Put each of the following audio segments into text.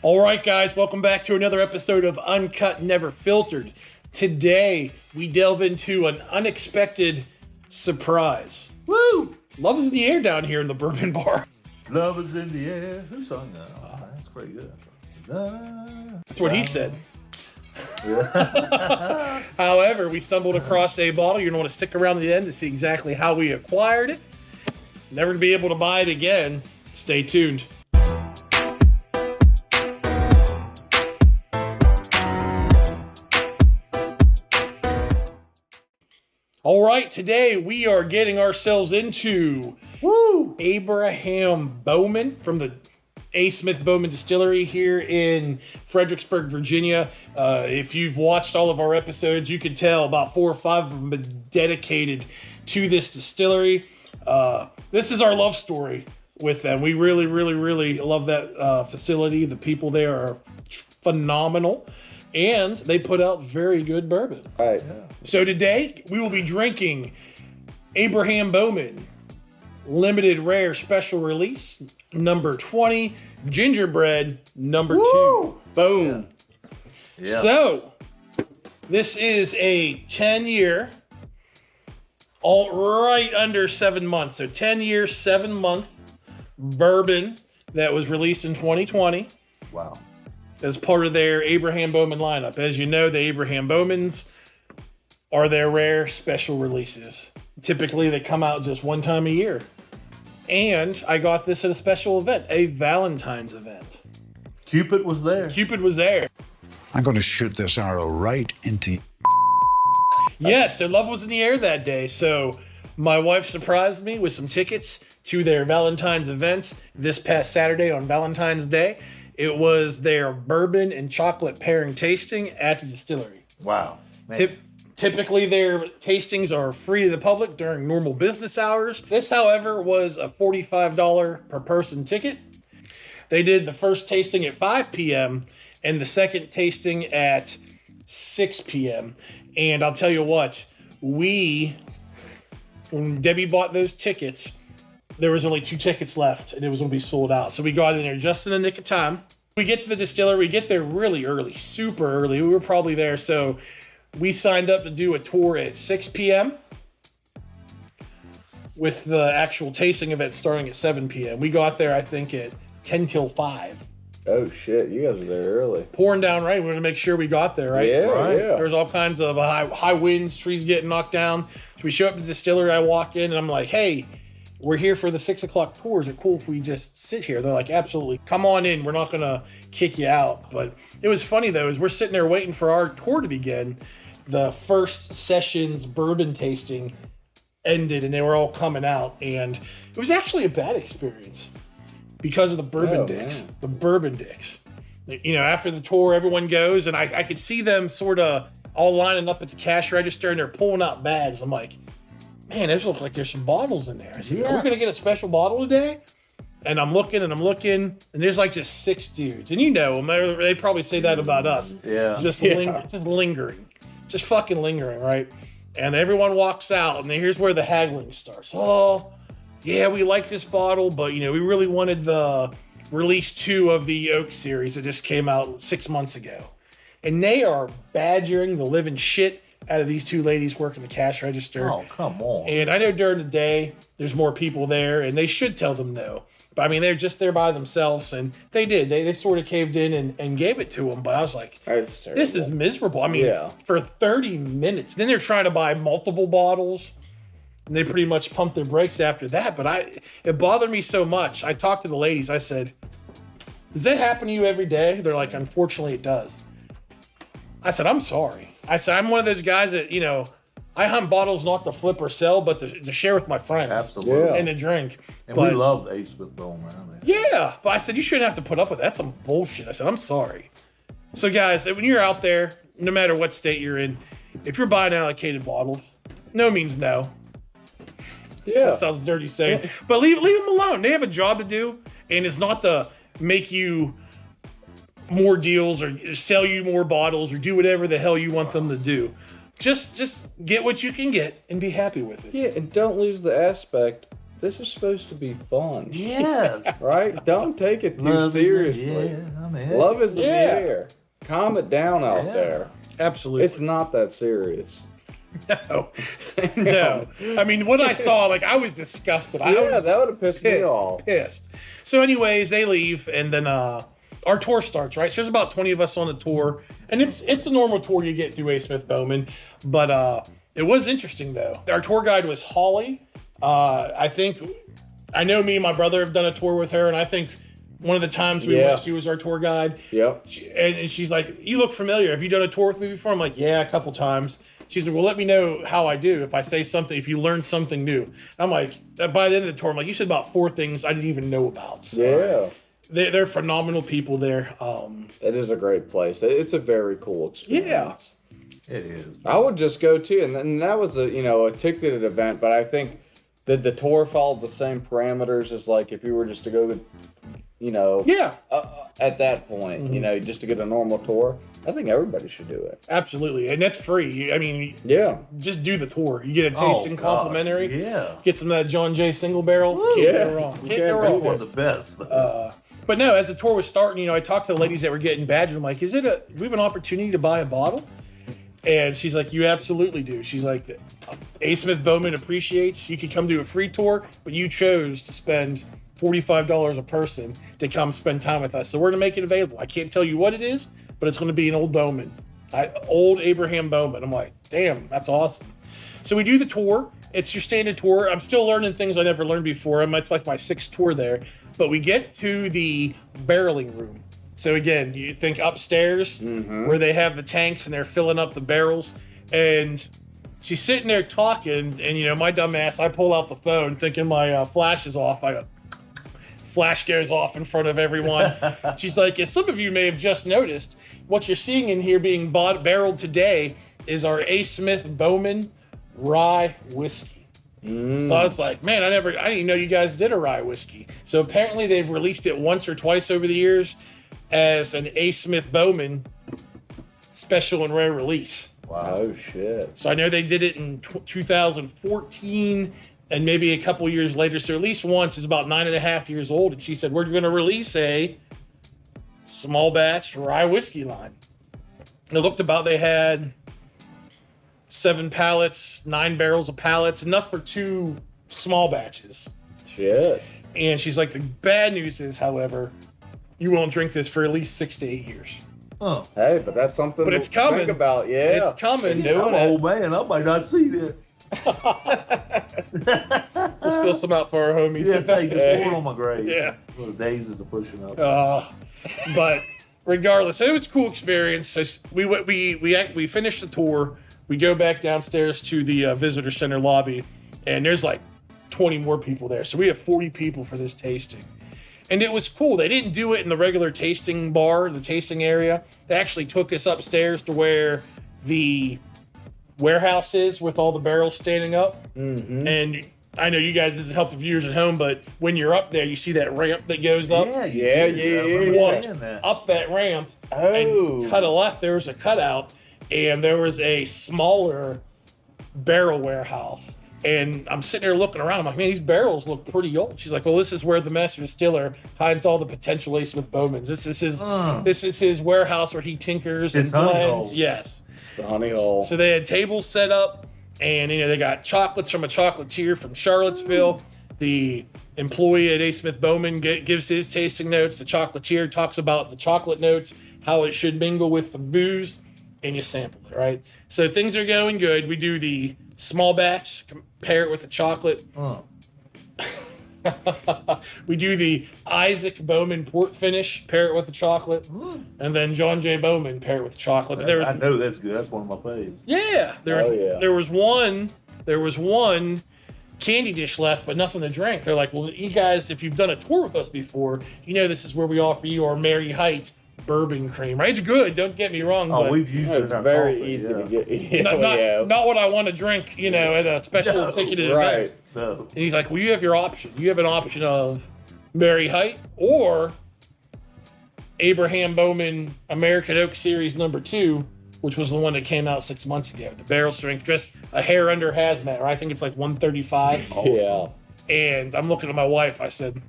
All right, guys, welcome back to another episode of Uncut Never Filtered. Today, we delve into an unexpected surprise. Woo! Love is in the air down here in the Bourbon Bar. Love is in the air. Who sung that? Oh, that's pretty good. That's what he said. However, we stumbled across a bottle. You're going to want to stick around to the end to see exactly how we acquired it. Never to be able to buy it again. Stay tuned. All right, today we are getting ourselves into Abraham Bowman from the A. Smith Bowman Distillery here in Fredericksburg, Virginia. If you've watched all of our episodes, you can tell about 4 or 5 of them have been dedicated to this distillery. This is our love story with them. We really, really, really love that facility. The people there are phenomenal. And they put out very good bourbon. Right. Yeah. So today, we will be drinking Abraham Bowman Limited Rare Special Release, number 20, Gingerbread, number 2. Boom. Yeah. So, this is a 10-year, all right under 7 months. So 10-year, 7-month bourbon that was released in 2020. Wow. As part of their Abraham Bowman lineup. As you know, the Abraham Bowmans are their rare special releases. Typically, they come out just one time a year. And I got this at a special event, a Valentines event. Cupid was there. Cupid was there. I'm going to shoot this arrow right into... Yes, their love was in the air that day. So my wife surprised me with some tickets to their Valentine's event this past Saturday on Valentine's Day. It was their bourbon and chocolate pairing tasting at the distillery. Wow. Man. Typically, their tastings are free to the public during normal business hours. This, however, was a $45 per person ticket. They did the first tasting at 5 p.m. and the second tasting at 6 p.m. And I'll tell you what, when Debbie bought those tickets, there was only 2 tickets left and it was going to be sold out. So we got in there just in the nick of time. We get to the distillery, we get there really early, super early. We were probably there. So we signed up to do a tour at 6 p.m. with the actual tasting event starting at 7 p.m. We got there, I think, at 10 till 5. Oh, shit. You guys were there early. Pouring down rain. We wanted to make sure we got there, right? Yeah, Right. yeah. There's all kinds of high winds, trees getting knocked down. So we show up to the distillery. I walk in and I'm like, hey, we're here for the 6 o'clock tour. Is it cool if we just sit here? They're like, absolutely. Come on in. We're not going to kick you out. But it was funny, though, as we're sitting there waiting for our tour to begin, the first session's bourbon tasting ended and they were all coming out. And it was actually a bad experience because of the bourbon dicks. Man. The bourbon dicks. You know, after the tour, everyone goes and I could see them sort of all lining up at the cash register and they're pulling out bags. I'm like, man, those look like there's some bottles in there. I said, are we going to get a special bottle today? And I'm looking, and there's like just 6 dudes. And you know them, they probably say that about us. Yeah. Just lingering. Just fucking lingering, right? And everyone walks out, and here's where the haggling starts. Oh, yeah, we like this bottle, but, you know, we really wanted the release 2 of the Oak series that just came out 6 months ago. And they are badgering the living shit out of these 2 ladies working the cash register. Oh, come on. And I know during the day, there's more people there, and they should tell them no. But, I mean, they're just there by themselves, and they did. They sort of caved in and gave it to them. But I was like, That's terrible. this is miserable. I mean, Yeah. for 30 minutes. Then they're trying to buy multiple bottles, and they pretty much pumped their brakes after that. But it bothered me so much. I talked to the ladies. I said, does that happen to you every day? They're like, unfortunately, it does. I said, I'm sorry. I said, I'm one of those guys that, you know, I hunt bottles not to flip or sell, but to share with my friends. Absolutely. Yeah. And to drink. And But- we love A. Smith Bowman. Yeah, but I said, you shouldn't have to put up with that. That's some bullshit. I said, I'm sorry. So, guys, when you're out there, no matter what state you're in, if you're buying allocated bottles, no means no. Yeah. That sounds dirty saying. But leave them alone. They have a job to do, and it's not to make you more deals or sell you more bottles or do whatever the hell you want them to do. Just get what you can get and be happy with it. Yeah, and don't lose the aspect this is supposed to be fun. Yes. Right? Don't take it too Love seriously. Is in the air. I mean, Love is in the Yeah. air. Calm it down out Yeah. there. Absolutely. It's not that serious. No. No. I mean, what I saw, like, I was disgusted. I Yeah, was that would have pissed me off. pissed. So anyways, they leave, and then our tour starts, right? So there's about 20 of us on the tour, and it's a normal tour you get through A. Smith Bowman, but it was interesting, though. Our tour guide was Holly. I know me and my brother have done a tour with her, and I think one of the times we went, she was our tour guide. Yep. And she's like, "You look familiar. Have you done a tour with me before?" I'm like, "Yeah, a couple times." She's like, "Well, let me know how I do if I say something, if you learn something new." I'm like, by the end of the tour, I'm like, "You said about 4 things I didn't even know about." So they're phenomenal people there. It is a great place. It's a very cool experience. It is. I would just go too, and that was a ticketed event. But I think that the tour followed the same parameters as like if you were just to go, at that point, just to get a normal tour. I think everybody should do it. Absolutely, and that's free. I mean, just do the tour. You get a tasting complimentary. Yeah. Get some of that John Jay Single Barrel. Can't go wrong. Can't go wrong. One of the best. But no, as the tour was starting, I talked to the ladies that were getting badges. I'm like, do we have an opportunity to buy a bottle? And she's like, you absolutely do. She's like, A. Smith Bowman appreciates you could come do a free tour, but you chose to spend $45 a person to come spend time with us. So we're going to make it available. I can't tell you what it is, but it's going to be an old Bowman, old Abraham Bowman. I'm like, damn, that's awesome. So we do the tour. It's your standard tour. I'm still learning things I never learned before. It's like my 6th tour there. But we get to the barreling room. So again, you think upstairs where they have the tanks and they're filling up the barrels. And she's sitting there talking, and my dumb ass, I pull out the phone thinking my flash is off. Flash goes off in front of everyone. She's like, as some of you may have just noticed, what you're seeing in here being barreled today is our A. Smith Bowman rye whiskey. So I was like, man, I didn't even know you guys did a rye whiskey. So apparently they've released it once or twice over the years as an A. Smith Bowman special and rare release. Wow. Oh, shit. So I know they did it in 2014 and maybe a couple years later. So at least once, it's about 9.5 years old. And she said, we're going to release a small batch rye whiskey line. And it looked about, they had 7 pallets, 9 barrels of pallets, enough for 2 small batches. Shit. And she's like, the bad news is, however, you won't drink this for at least 6 to 8 years. Oh. Hey, but that's something But it's to coming. think about. Yeah. It's coming. I'm an old man. I might not see that. We'll spill some out for our homies. Yeah, take it on my grave. Yeah. The daisies are pushing up. But regardless, it was a cool experience. So we finished the tour. We go back downstairs to the visitor center lobby, and there's like 20 more people there. So we have 40 people for this tasting. And it was cool. They didn't do it in the regular tasting bar, the tasting area. They actually took us upstairs to where the warehouse is with all the barrels standing up. Mm-hmm. And I know you guys, this has helped the viewers at home, but when you're up there, you see that ramp that goes up. Yeah. You walked up that ramp and cut a left. There was a cutout, and there was a smaller barrel warehouse. And I'm sitting there looking around. I'm like, man, these barrels look pretty old. She's like, well, this is where the master distiller hides all the potential A. Smith Bowmans. This is his warehouse where he tinkers and blends. Yes. It's the honey hole. So they had tables set up, and they got chocolates from a chocolatier from Charlottesville. The employee at A. Smith Bowman gives his tasting notes. The chocolatier talks about the chocolate notes, how it should mingle with the booze, and you sample it, right? So things are going good. We do the small batch, pair it with the chocolate. We do the Isaac Bowman port finish, pair it with the chocolate, and then John J. Bowman, pair it with the chocolate. I know that's good. That's one of my faves. Yeah, there was one candy dish left, but nothing to drink. They're like, well, you guys, if you've done a tour with us before, this is where we offer you our Mary Height bourbon cream, right? It's good, don't get me wrong. Oh, but we've used it. It's very easy to get. Not what I want to drink, at a special ticketed event. No. And he's like, well, you have your option. You have an option of Mary Height or Abraham Bowman American Oak Series number 2, which was the one that came out 6 months ago. The barrel strength, just a hair under hazmat, right? I think it's like 135. Yeah. And I'm looking at my wife. I said,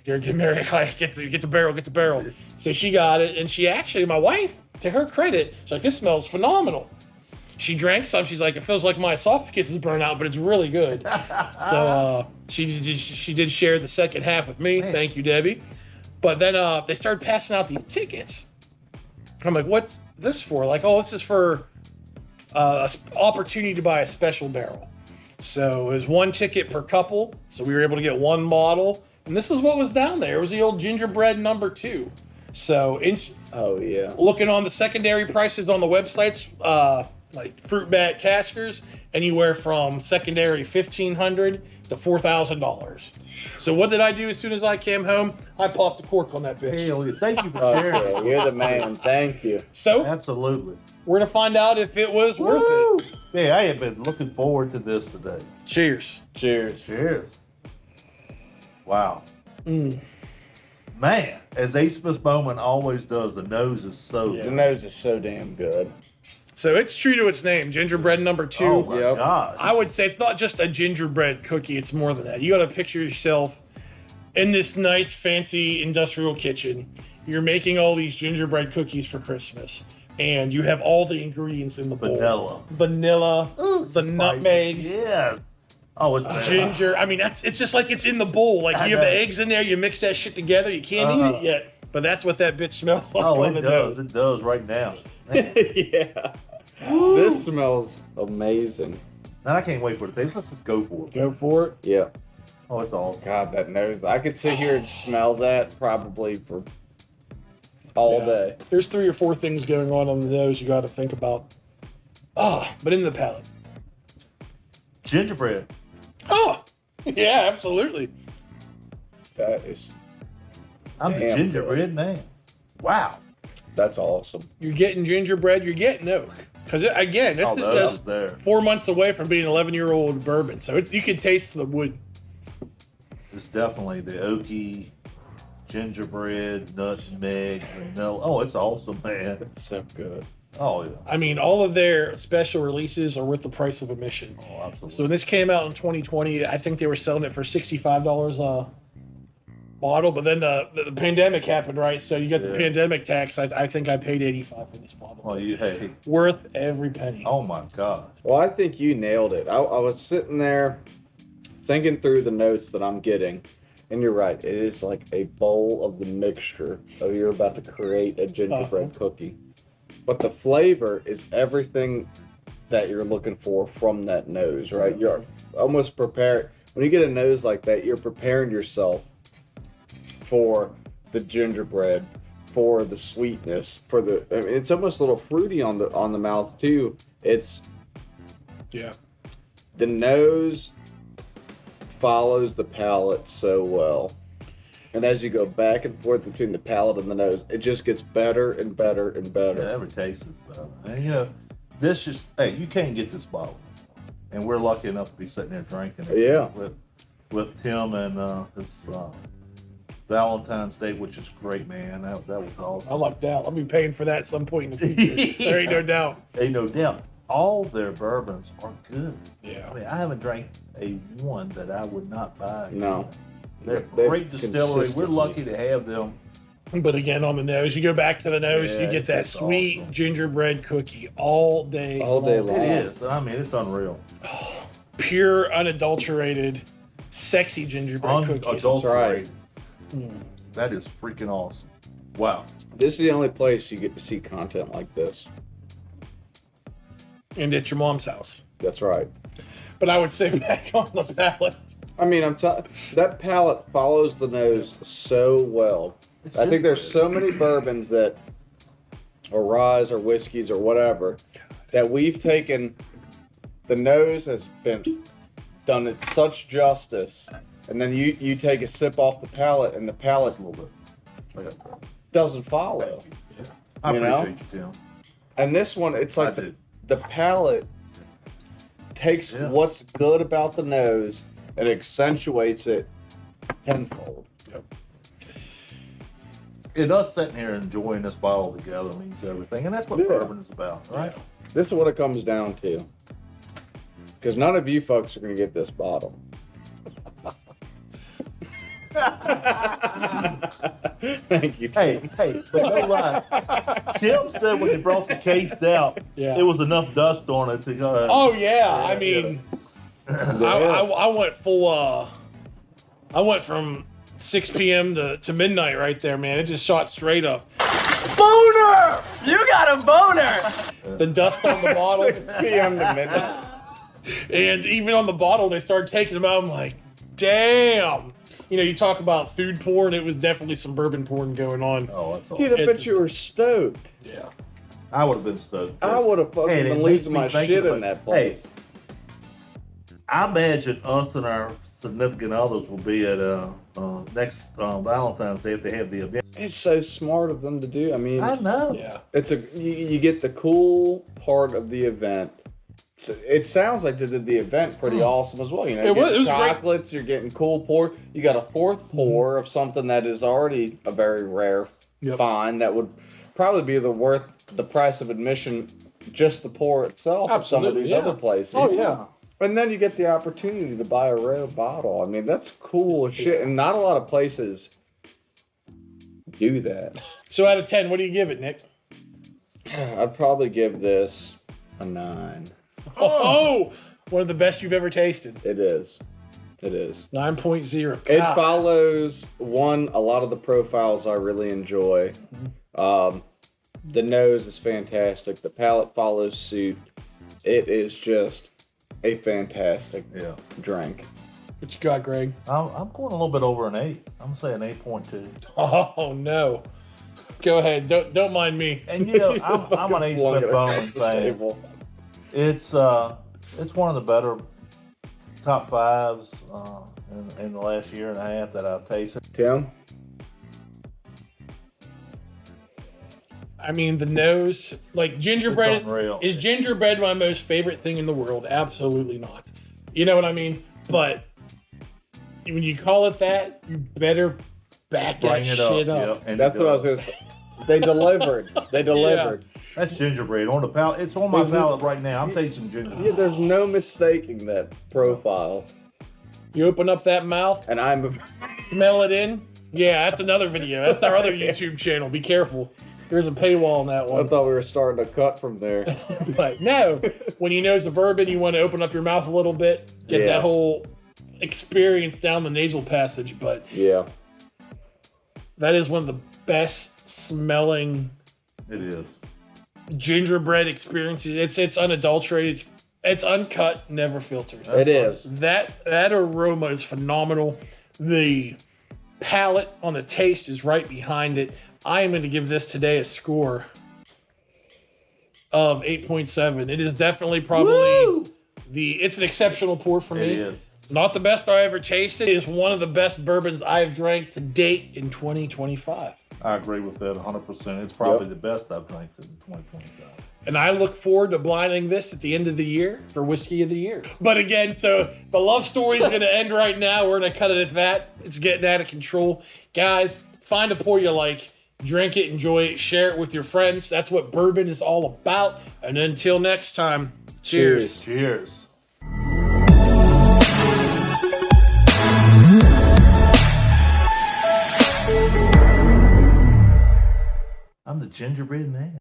"Get Mary, get the barrel." So she got it, and she actually, my wife, to her credit, she's like, "This smells phenomenal." She drank some. She's like, "It feels like my esophagus is burnt out, but it's really good." So she did share the second half with me. Man. Thank you, Debbie. But then they started passing out these tickets. I'm like, "What's this for?" Like, "Oh, this is for opportunity to buy a special barrel." So it was one ticket per couple. So we were able to get one bottle. And this is what was down there. It was the old Gingerbread number 2. So Oh yeah. looking on the secondary prices on the websites, like fruit bat caskers, anywhere from secondary $1,500 to $4,000. So what did I do as soon as I came home? I popped the cork on that bitch. Hell yeah. Thank you for Oh, sharing. yeah, you're the man. Thank you. So Absolutely. we're to find out if it was worth Woo! it. Yeah, I have been looking forward to this today. Cheers. Cheers. Cheers. Wow. Mm. Man, as Abraham Bowman always does, the nose is so Yeah. The nose is so damn good. So it's true to its name, Gingerbread number 2. Oh my Yep. God. I would say it's not just a gingerbread cookie, it's more than that. You got to picture yourself in this nice, fancy industrial kitchen. You're making all these gingerbread cookies for Christmas, and you have all the ingredients in the bowl. Vanilla, Ooh, the spicy. nutmeg, Yeah. Oh, it's bad. ginger. I mean, it's just like it's in the bowl. Like I you have the know. eggs in there, you mix that shit together. You can't eat it yet, but that's what that bitch smells like Oh, on it the does. nose. It does right now. Man. Yeah. This smells amazing. Man, I can't wait for the taste. Let's just go for it. Go for it. Yeah. Oh, it's awesome. God, that nose. I could sit here and smell that probably for all Yeah. day. There's 3 or 4 things going on the nose you got to think about. But in the palate. Gingerbread. Oh, yeah, absolutely. That is, I'm a Damn gingerbread man. Wow. that's awesome. You're getting gingerbread, you're getting oak. Because, again, this Oh, is that just was there. 4 months away from being 11-year-old bourbon. So you can taste the wood. It's definitely the oaky gingerbread, nutmeg, vanilla. Oh, it's awesome, man. It's so good. Oh, yeah. I mean, all of their special releases are worth the price of admission. Oh, absolutely. So when this came out in 2020, I think they were selling it for $65 a bottle. But then the pandemic happened, right? So you got the Yeah. pandemic tax. I think I paid $85 for this bottle. Oh, hey. Worth every penny. Oh, my God. Well, I think you nailed it. I was sitting there thinking through the notes that I'm getting, and you're right. It is like a bowl of the mixture of you're about to create a gingerbread cookie. But the flavor is everything that you're looking for from that nose, right? You're almost prepared. When you get a nose like that, you're preparing yourself for the gingerbread, for the sweetness, for the. I mean, it's almost a little fruity on the mouth too. It's Yeah. the nose follows the palate so well. And as you go back and forth between the palate and the nose, it just gets better and better and better. Yeah, every taste is better. And, you know, this just, hey, you can't get this bottle. And we're lucky enough to be sitting there drinking it. Yeah. With Tim and his Valentine's Day, which is great, man. That was awesome. I like that. I'll be paying for that at some point in the future. There ain't no doubt. Ain't no doubt. All their bourbons are good. Yeah. I mean, I haven't drank a one that I would not buy. No. They're They're great distillery. We're consistently- lucky to have them. But again, on the nose, you go back to the nose, Yeah, you get that it's sweet awesome. gingerbread cookie all day. All day long. It is. I mean, it's unreal. Pure, unadulterated, sexy gingerbread cookies. Unadulterated. Mm. That is freaking awesome. Wow. This is the only place you get to see content like this. And at your mom's house. That's right. But I would say back on the palate. I mean, that palate follows the nose so well. It's I think there's gingerbread. so many bourbons that, or ryes or whiskeys or whatever, that we've taken, the nose has been done it such justice, and then you take a sip off the palate, and the palate doesn't follow. I you know? appreciate you, Tim. And this one, it's I like do. the palate takes Yeah. what's good about the nose and accentuates it tenfold. And us sitting here enjoying this bottle together means everything, and that's what Yeah. bourbon is about, right? This is what it comes down to. Because none of you folks are going to get this bottle. Thank you, Tim. Hey, but no lie. Tim said when he brought the case out, Yeah. it was enough dust on it to go. Oh yeah, I mean, I went full. I went from 6 p.m. to midnight right there, man. It just shot straight up. Boner! You got a boner! The dust on the bottle, 6 p.m. to midnight. and even on the bottle, they started taking them out. I'm like, damn. You know, you talk about food porn. It was definitely some bourbon porn going on. Oh, that's all. Dude, I bet you were stoked. Yeah. I would have been stoked. I would have fucking Hey, it been makes losing me my think shit about- in that place. I imagine us and our significant others will be at next Valentine's Day if they have the event. It's so smart of them to do. I mean, I know. Yeah. it's you get the cool part of the event. It sounds like they did the event pretty awesome as well. You know, It you're was getting great. chocolates, you're getting cool pour. You got a fourth pour of something that is already a very rare Yep. find that would probably be worth the price of admission, just the pour itself of some of Absolutely, these yeah. other places. Oh yeah. And then you get the opportunity to buy a rare bottle. I mean, that's cool as shit. And not a lot of places do that. So out of 10, what do you give it, Nick? I'd probably give this a 9. Oh, one of the best you've ever tasted. It is. It is. 9.0. It God. follows a lot of the profiles I really enjoy. The nose is fantastic. The palate follows suit. It is just a fantastic Yeah. drink. What you got, Greg? I'm going a little bit over an 8. I'm saying 8.2. Oh no. Go ahead. Don't mind me. And you know, I'm an Ace Smith Bowman fan. It's one of the better top 5s in the last year and a half that I've tasted. Tim? I mean, the nose, like gingerbread. It's unreal. Is gingerbread my most favorite thing in the world? Absolutely not. You know what I mean? But when you call it that, you better back that Bring it shit up. up. Yeah, and That's it what I was goes. going to say. They delivered. They delivered. That's gingerbread on the palate. It's on my palate right now. I'm tasting gingerbread. Yeah, there's no mistaking that profile. You open up that mouth, And I'm smell it in. Yeah, that's another video. That's our other YouTube channel. Be careful. There's a paywall on that I one. thought we were starting to cut from there. But no, when you nose the bourbon, you want to open up your mouth a little bit, get Yeah. that whole experience down the nasal passage. But Yeah. that is one of the best smelling It is. gingerbread experiences. It's unadulterated. It's uncut, never filtered. It is. That aroma is phenomenal. The palate on the taste is right behind it. I am going to give this today a score of 8.7. It is definitely probably it's an exceptional pour for It me. is. Not the best I ever tasted. It is one of the best bourbons I have drank to date in 2025. I agree with that 100%. It's probably the best I've drank in 2025. And I look forward to blinding this at the end of the year for Whiskey of the Year. But again, so the love story is going to end right now. We're going to cut it at that. It's getting out of control. Guys, find a pour you like. Drink it, enjoy it, share it with your friends. That's what bourbon is all about. And until next time, cheers. Cheers. I'm the gingerbread man.